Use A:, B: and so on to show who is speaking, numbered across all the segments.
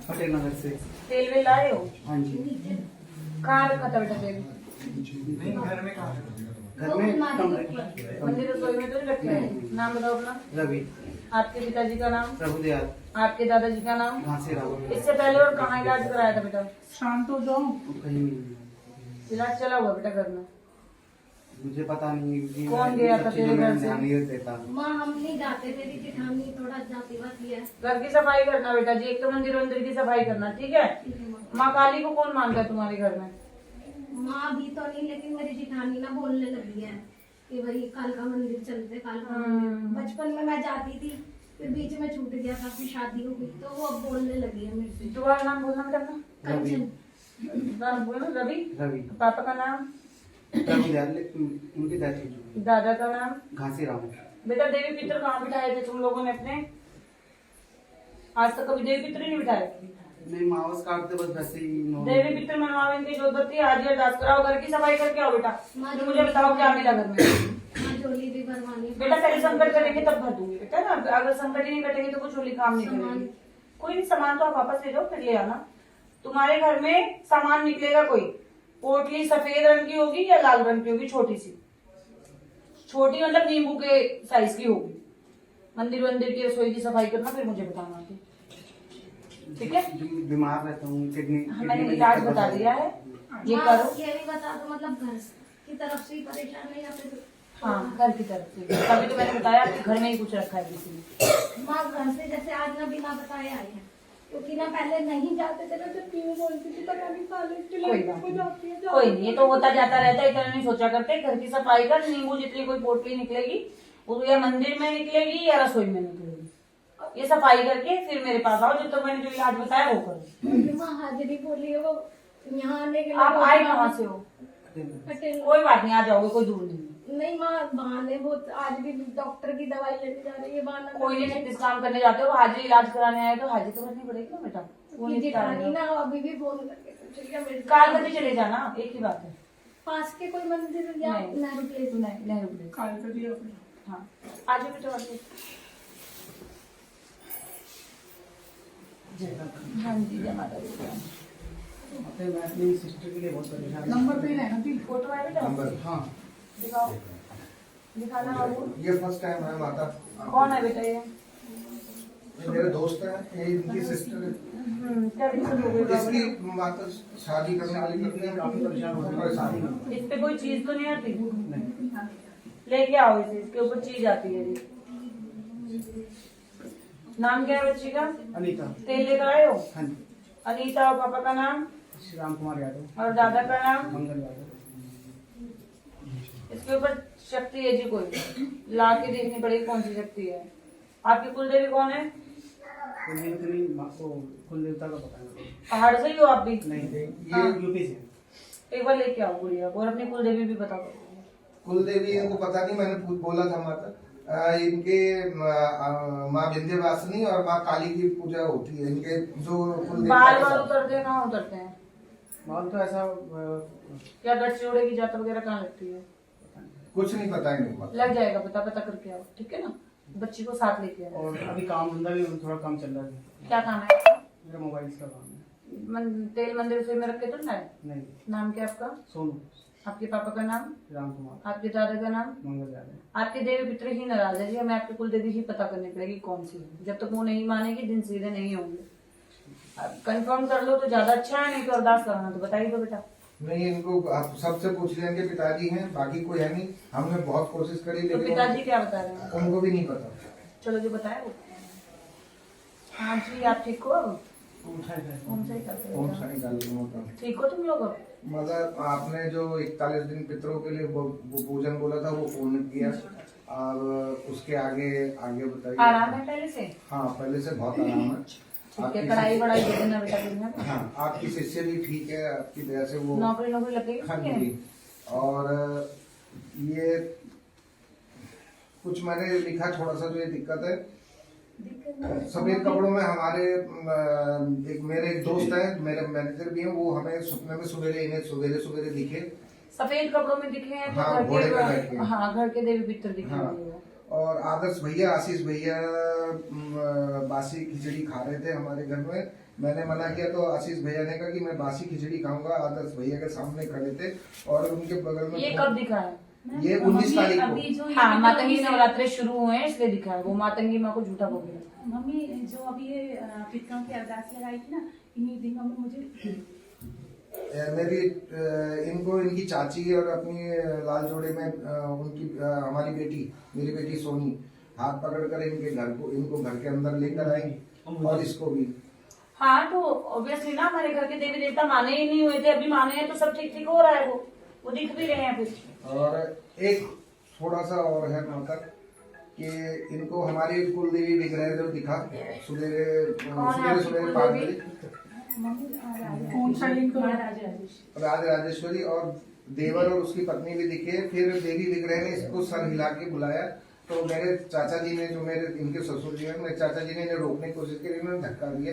A: पटेल नगर से।
B: तेल वेल लाए हो?
A: हाँ जी।
B: कहाँ रखा था बेटा तेल?
A: नहीं, घर में कहाँ? घर में कमरे।
B: मंदिर रसोई में तो नहीं रखे हैं। नाम बताओ अपना।
A: रवि।
B: आपके पिताजी का नाम?
A: प्रभुदयाल।
B: आपके दादाजी का नाम?
A: घासीराम।
B: इससे पहले और कहाँ इलाज कराया था बेटा?
C: शांत हो जाओ।
A: कहीं नहीं।
B: इलाज चला हुआ बेटा घर में?
A: मुझे पता नहीं कि
B: कौन गया था तेरे घर से?
A: ध्यान नहीं देता।
D: माँ हम नहीं जाते, मेरी जेठानी थोड़ा जाती वाती है।
B: घर की सफाई करना बेटा जी, एक तो मंदिर की सफाई करना, ठीक है? माँ काली को कौन मानता है तुम्हारे घर में?
D: माँ भी तो नहीं, लेकिन मेरी जेठानी ना बोलने लगी है कि भाई कल का मंदिर चलते, कल का मंदिर। बचपन में मैं जाती थी, फिर बीच में छूट गया था, फिर शादी हो गई तो वो अब बोलने लगी है मेरे से।
B: तुम्हारा नाम बोलना बेटा अपना।
D: कंचन।
B: नाम बोलना। रवि।
A: रवि।
B: पापा का नाम?
A: प्रभुदयाल। उनकी डेथ हो चुकी
B: दादा का नाम?
A: है। घासीराम।
B: बेटा देवी पितर कहाँ बिठाए थे तुम लोगों ने अपने? आज तक कभी देवी पितर नहीं बिठाए?
A: नहीं, मावस काटते बस वैसे ही
B: देवी पितर मनवावे की जो होती है, आज ये अरदास कराओ, घर की सफाई करके आओ बेटा। फिर मुझे बताओ क्या मिला घर में।
D: माँ झोली भी भरवानी है।
B: बेटा पहले संकट कटेंगे तब भर दूंगी बेटा ना, अगर संकट ही नहीं कटेंगे तो कुछ होली काम नहीं करेगी। कोई नहीं, सामान तो आप वापस ले जाओ, फिर ले आना। तुम्हारे घर में सामान निकलेगा कोई, पोटली सफेद रंग की होगी या लाल रंग की होगी, छोटी सी, छोटी मतलब नींबू के साइज की होगी। मंदिर की रसोई की सफाई करना, फिर मुझे बताना, ठीक है?
A: बीमार रहता हूँ, किडनी।
B: मैंने इलाज बता दिया है, ये
D: माँ
B: करो।
D: ये भी बता दो, मतलब घर की तरफ से ही परेशान है या फिर?
B: हाँ, घर की तरफ से। तभी तो मैंने बताया कि घर में ही कुछ रखा है किसी ने।
D: माँ घर से जैसे आज ना बिना बताए आए हैं, क्योंकि ना पहले नहीं जाते थे ना, तो क्यों बोलती थी पता नहीं
B: कोई बात नहीं, कोई नहीं, ये तो होता जाता रहता है, इतना नहीं सोचा करते। घर की सफाई कर, नींबू जितनी कोई पोटली निकलेगी वो या मंदिर में निकलेगी या रसोई में निकलेगी, ये सफाई करके फिर मेरे पास आओ। जब तक मैंने जो इलाज बताया वो करो।
D: माँ हाजिरी बोली है वो यहाँ आने के लिए।
B: आप आए कहाँ से हो?
D: पटेल।
B: कोई बात नहीं, आ जाओगे, कोई दूर नहीं।
D: नहीं माँ, बहाने बहुत, आज भी डॉक्टर की दवाई लेने जा रही है, बहाना।
B: कोई नहीं, छत्तीस काम करने जाते हो, हाजिरी इलाज कराने आए तो हाजिरी तो भरनी पड़ेगी ना बेटा। वो नहीं
D: जेठानी ना अभी भी फोन करके पूछेगी मेरे से।
B: काल करके चले जाना, एक ही बात है।
D: पास के कोई मंदिर या
B: नहीं।
D: नेहरू प्लेस?
B: नहीं, नेहरू प्लेस।
C: काल कर दिया आपने।
B: हाँ, आ जाओ बेटा वापस। हाँ जी, जय माता दी।
A: मैं अपनी सिस्टर के लिए बहुत परेशान हूँ।
C: नंबर पे है ना जी?
B: फोटो है बेटा?
A: हाँ।
B: दिखाओ, दिखाना बाबू।
E: ये फर्स्ट टाइम है माता।
B: कौन है बेटा ये?
E: ये मेरे दोस्त है, ये इनकी सिस्टर है।
B: क्या दिक्कत हो गई
E: इसकी
B: बाबू?
E: माता शादी करने वाली करते हैं, काफी परेशान होते हैं, परेशान।
B: इस पे कोई चीज तो नहीं आती?
A: नहीं।
B: लेके आओ इसे, इसके ऊपर चीज आती है ये। नाम क्या है बच्ची का?
A: अनीता।
B: तेल लेकर आए हो?
A: हाँ जी।
B: अनीता। और पापा का नाम?
A: श्री राम कुमार यादव।
B: और दादा का नाम?
A: मंगल यादव।
B: इसके ऊपर शक्ति है जी, कोई ला के देखनी पड़ेगी कौन सी शक्ति है। आपकी कुल देवी कौन है?
A: कुल देवता का पता नहीं।
B: पहाड़ से ही हो आप भी?
A: नहीं, ये
B: हाँ।
A: यूपी से।
B: एक बार लेके आओ गुड़िया को, और अपनी कुल देवी भी बता दो।
E: कुल देवी इनको पता नहीं, मैंने बोला था माता। इनके माँ विंध्यवासिनी और माँ काली की पूजा होती है। इनके जो कुल
B: बाल बाल उतरते हैं, कहाँ उतरते हैं?
A: बाल तो ऐसा
B: क्या गट जोड़े की जाता वगैरह कहाँ लगती है?
E: कुछ नहीं पता इनको।
B: लग जाएगा, पता करके आओ, ठीक है ना? बच्ची को साथ लेके आओ।
A: और अभी काम धंधा भी थोड़ा कम चल रहा है।
B: क्या काम है?
A: मेरा मोबाइल का काम है।
B: तेल मंदिर से में रख के तो ना है?
A: नहीं।
B: नाम क्या आपका?
A: सोनू।
B: आपके पापा का नाम?
A: राम कुमार।
B: आपके दादा का नाम?
A: मंगल यादव।
B: आपके देवी पितर ही नाराज है जी, हमें आपकी कुल देवी ही पता करनी पड़ेगी कौन सी है। जब तक वो नहीं मानेगी दिन सीधे नहीं होंगे। कंफर्म कर लो तो ज्यादा अच्छा है, नहीं तो अरदास कराना तो बताइए दो बेटा।
E: नहीं, इनको आप सबसे पूछ लिया, इनके पिताजी हैं, बाकी कोई है नहीं। हमने बहुत कोशिश करी,
B: तो
E: लेकिन
B: पिताजी क्या बता रहे हैं?
E: उनको भी नहीं पता।
B: चलो जो बताया वो। हाँ जी, आप ठीक हो?
E: ओम
B: हमसे ही करते हो।
E: शाही काली माता।
B: ठीक हो तुम लोग अब?
E: मतलब आपने जो 41 दिन पितरों के लिए वो पूजन बोला था वो पूर्ण किया, और उसके आगे आगे बताइए।
B: आराम है पहले से?
E: हाँ, पहले से बहुत आराम है।
B: ठीक है, कढ़ाई बढ़ाई दे देना बेटा दिन में।
E: हाँ, आपकी शिष्य भी ठीक है, आपकी दया से वो
B: नौकरी लग गई?
E: हाँ जी। और ये कुछ मैंने लिखा थोड़ा सा, जो ये दिक्कत है सफेद कपड़ों में हमारे एक मेरे एक दोस्त है, मेरे मैनेजर भी हैं, वो हमें सपने में सवेरे इन्हें दिखे।
B: सफेद कपड़ों में दिखे हैं तो
E: हाँ, घोड़े पे बैठ
B: घर
E: के।
B: के, हाँ घर के देवी पितर दिखे
E: हाँ।
B: होंगे।
E: और आदर्श भैया, आशीष भैया बासी खिचड़ी खा रहे थे हमारे घर में। मैंने मना किया तो आशीष भैया ने कहा कि मैं बासी खिचड़ी खाऊंगा। आदर्श भैया के सामने खड़े थे और उनके बगल में
B: ये कब दिखा है?
E: ये 19 तारीख को।
B: हाँ, मातंगी नवरात्रे शुरू हुए हैं इसलिए दिखा है। वो मातंगी माँ को झूठा बोल रहा।
C: मम्मी जो अभी ये पितरों की अरदास लगाई थी ना, इन्हीं दिनों में मुझे
E: मेरी इनको इनकी चाची और अपनी लाल जोड़े में उनकी हमारी बेटी, मेरी बेटी सोनी हाथ पकड़कर इनको घर के अंदर लेकर आई और इसको भी।
B: हाँ, तो ऑब्वियसली ना हमारे घर के देवी देवता माने ही नहीं हुए थे, अभी माने हैं तो सब ठीक ठीक हो रहा है। वो दिख भी रहे हैं फिर।
E: और एक थोड़ा सा और है माता कि इनको हमारी कुल देवी दिख रहे थे, दिखा सवेरे 5 बजे राज राजेश्वरी और देवर और उसकी पत्नी भी दिखे। फिर देवी विग्रह ने इसको सर हिला के बुलाया तो मेरे चाचा जी ने, जो मेरे इनके ससुर जी हैं, मेरे चाचा जी ने इन्हें रोकने की कोशिश की, इन्होंने धक्का दिया।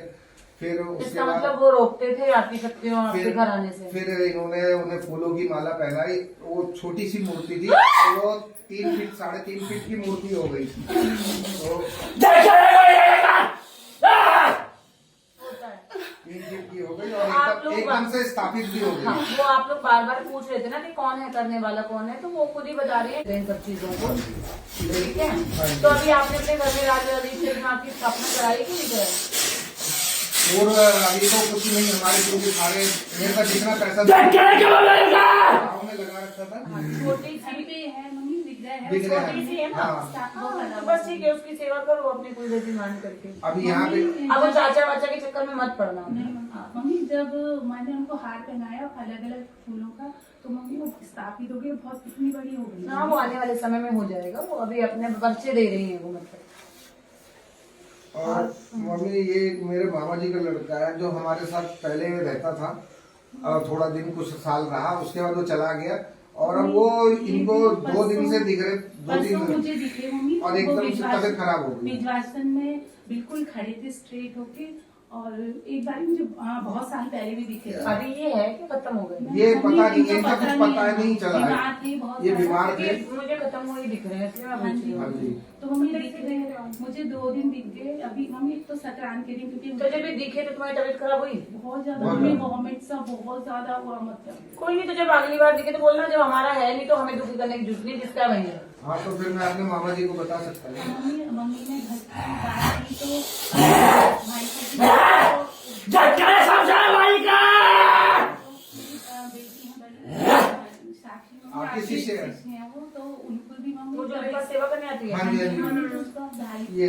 E: फिर उसके बाद
B: मतलब वो रोकते थे आपकी शक्तियों आपके घर आने से।
E: फिर इन्होंने उन्हें फूलों की माला पहनाई। वो छोटी सी मूर्ति थी, वो 3 फीट 3.5 फीट की मूर्ति हो गई। तो 3 फीट की हो गई और एकदम से स्थापित भी हो गई।
B: हाँ, वो आप लोग बार बार पूछ रहे थे ना कि कौन है करने वाला, कौन है, तो वो खुद ही बता रहे हैं इन सब चीजों को। ठीक है, तो अभी आपने अपने घर में राज राजेश्वरी माँ की स्थापना कराई कि नहीं कराई?
E: और अभी तो कुछ नहीं, हमारे जो भी सारे मेरे पास जितना पैसा गाँव में लगा रखा था,
B: छोटी सी
C: है मम्मी, विग्रह है,
B: छोटी सी है ना।
E: हाँ।
B: तो बस ठीक है, उसकी सेवा करो अपनी कुलदेवी मान करके।
E: अभी यहाँ पे
B: अब वो चाचा वाचा के चक्कर में मत पड़ना।
C: मम्मी जब मैंने उनको हार पहनाया अलग अलग फूलों का, तो मम्मी वो स्थापित हो गई, बहुत इतनी बड़ी हो गई।
B: हाँ, वो आने वाले समय में हो जाएगा। वो अभी अपने बच्चे दे रही है वो, मतलब।
E: और मम्मी ये मेरे मामा जी का लड़का है जो हमारे साथ पहले रहता था और थोड़ा दिन कुछ साल रहा, उसके बाद वो चला गया और अब वो इनको 2 दिन से दिख रहे, 2 दिन
C: मुझे दिखे मम्मी,
E: और एकदम से तबीयत खराब हो गई।
C: विजवासन में बिल्कुल खड़े थे स्ट्रेट होके, और एक बार मुझे बहुत साल पहले भी दिखे।
B: अभी ये है कि खत्म हो गए?
E: ये पता नहीं, इनका कुछ पता नहीं चला है, ये बीमार थे।
B: मुझे खत्म हो ही दिख रहे हैं इसलिए मैं पूछ रही हूँ।
C: तो मम्मी दिख रहे हैं मुझे, 2 दिन दिख गए। अभी मम्मी तो संक्रांत के दिन, क्योंकि
B: तो जब भी दिखे तो तुम्हारी तबीयत खराब हुई?
C: बहुत ज्यादा मम्मी, वॉमिट सब बहुत ज्यादा हुआ। मतलब
B: कोई नहीं, तो जब अगली बार दिखे तो बोलना, जब हमारा है नहीं तो हमें दुखी करने की जरूरत नहीं, जिसका वही है।
E: हाँ, तो फिर मैं अपने मामा जी को बता सकता हूँ।
C: मम्मी ने घर की बात की तो भाई की
E: आपके शिष्य है
C: वो, तो उनको भी मम्मी
B: वो जो मेरे पास सेवा करने आती है।
E: हाँ जी, हाँ जी।
C: तो उसका
E: ये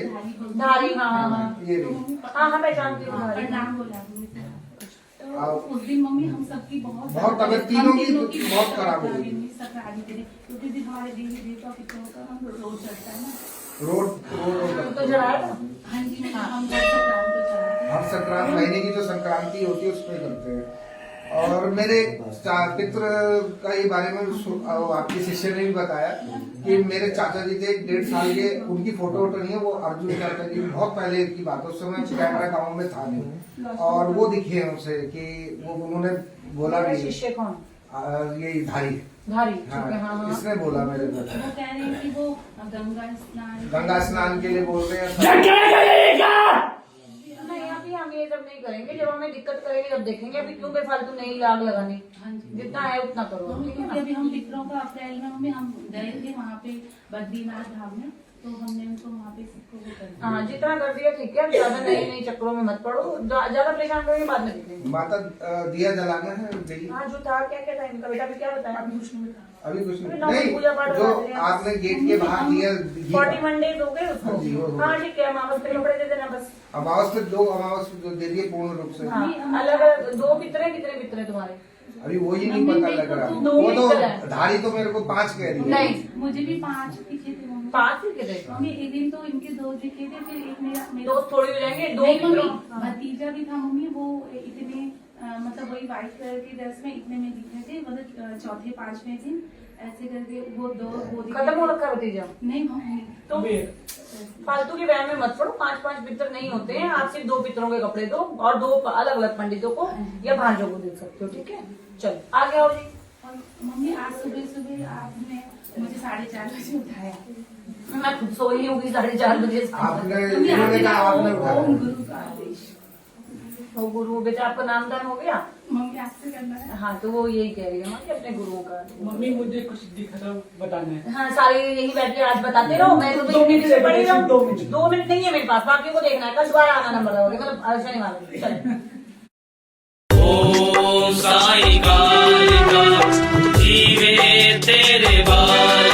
B: धारी, हाँ हाँ
E: ये भी।
B: हाँ हाँ, मैं जानती हूँ धारी।
C: प्रणाम बोला तो उस दिन मम्मी हम सबकी बहुत
E: तबीयत तीनों की बहुत खराब हो गई।
C: सकरारी के लिए, क्योंकि दिन हमारे देवी देवता पितरों का हम रोज चढ़ता है ना,
E: रोड
B: तो चढ़ाया था।
C: हाँ जी, हम संक्रांत को चढ़ाते हैं।
E: हर संक्रांत महीने की जो संक्रांति होती है उसमें करते हैं। और मेरे पितृ का ये बारे में आपके शिष्य ने भी बताया कि मेरे चाचा जी थे 1.5 साल के, उनकी फोटो वोटो नहीं है, वो अर्जुन चाचा जी बहुत पहले की बात है, उस समय कैमरा गाँव में था नहीं, और वो दिखे हैं उनसे कि वो उन्होंने बोला भी
B: शिष्य कौन?
E: ये धारी
B: धारी,
E: हाँ,
B: हाँ हाँ।
E: इसने बोला मेरे को।
C: वो कह रहे हैं कि वो
E: गंगा स्नान के लिए बोल रहे हैं।
B: नहीं, अभी हम ये सब नहीं करेंगे, जब हमें दिक्कत करेगी तब देखेंगे। अभी क्यों बेफालतू नहीं लाग लगानी, जितना है उतना करो।
C: क्योंकि अभी हम पितरों का अप्रैल में हम गए थे वहाँ पे बद्रीनाथ धाम में, तो हमने उनको वहाँ पे सबको वो कर दिया।
B: हाँ, जितना कर दिया ठीक है, ज्यादा नए चक्करों में मत पड़ो, ज्यादा परेशान करेंगे बाद में देखेंगे।
E: माता दिया जलाना है।
B: हाँ, जो था क्या क्या था इनका बेटा, भी क्या बताया?
C: अभी कुछ नहीं था।
E: अभी कुछ
B: अभी
E: नहीं,
B: पूजा पाठ
E: जो
B: करते हैं।
E: आपने गेट के बाहर दिया
B: 41 डेज हो गए उसको।
E: हाँ जी, वो हो
B: हाँ ठीक है, अमावस पे कपड़े दे देना बस।
E: अमावस पे 2 अमावस जो दे दिए पूर्ण रूप से।
B: हाँ, अलग अलग 2 कितने कितने तुम्हारे?
E: अभी वो ही नहीं पता लग रहा।
B: दो
E: वो तो
B: पितर है।
E: धारी तो मेरे को 5 कह रही है।
B: नहीं,
C: मुझे भी 5 दिखे थे मम्मी।
B: 5 ही कितने?
C: मम्मी एक दिन तो इनके 2 दिखे थे, फिर एक मेरा
B: दोस्त थोड़ी हो जाएंगे, 2
C: नहीं मम्मी,
B: मित्रों।
C: भतीजा भी था मम्मी, वो इतने मतलब वही व्हाइट कलर की ड्रेस में इतने में दिखे थे, मतलब 4थे 5वें दिन ऐसे करके वो दिखे
B: खत्म हो रखा भतीजा।
C: नहीं मम्मी,
B: तो फालतू के वहम में मत पड़ो। 5 पितर नहीं होते हैं। आप सिर्फ 2 पितरों के कपड़े दो और 2 अलग अलग पंडितों को या भांजों को दे सकते हो। ठीक है, चलो आगे आओ जी।
C: और मम्मी आज सुबह आपने मुझे 4:30 बजे उठाया।
B: मैं खुद सोई होगी 4:30 बजे।
E: आपने इन्होंने कहा आपने उठाया।
C: ओम गुरु का आदेश।
B: वो गुरु बेटा आपका नामदान हो गया?
C: मम्मी आपसे करना है।
B: हाँ तो वो यही कह रही है कि अपने गुरुओं का।
A: मम्मी मुझे कुछ दिखा था बताना है।
B: हाँ सारे यही बैठ के आज बताते रहो, मैं तो
A: 2 मिनट
B: पढ़ी रहूं।
A: 2 मिनट
B: 2 मिनट नहीं है मेरे पास, बाकी को देखना है, कल दोबारा आना नंबर दोगे, मतलब शनिवार को। चलो
F: ओम साई कालिका जीवे तेरे बाल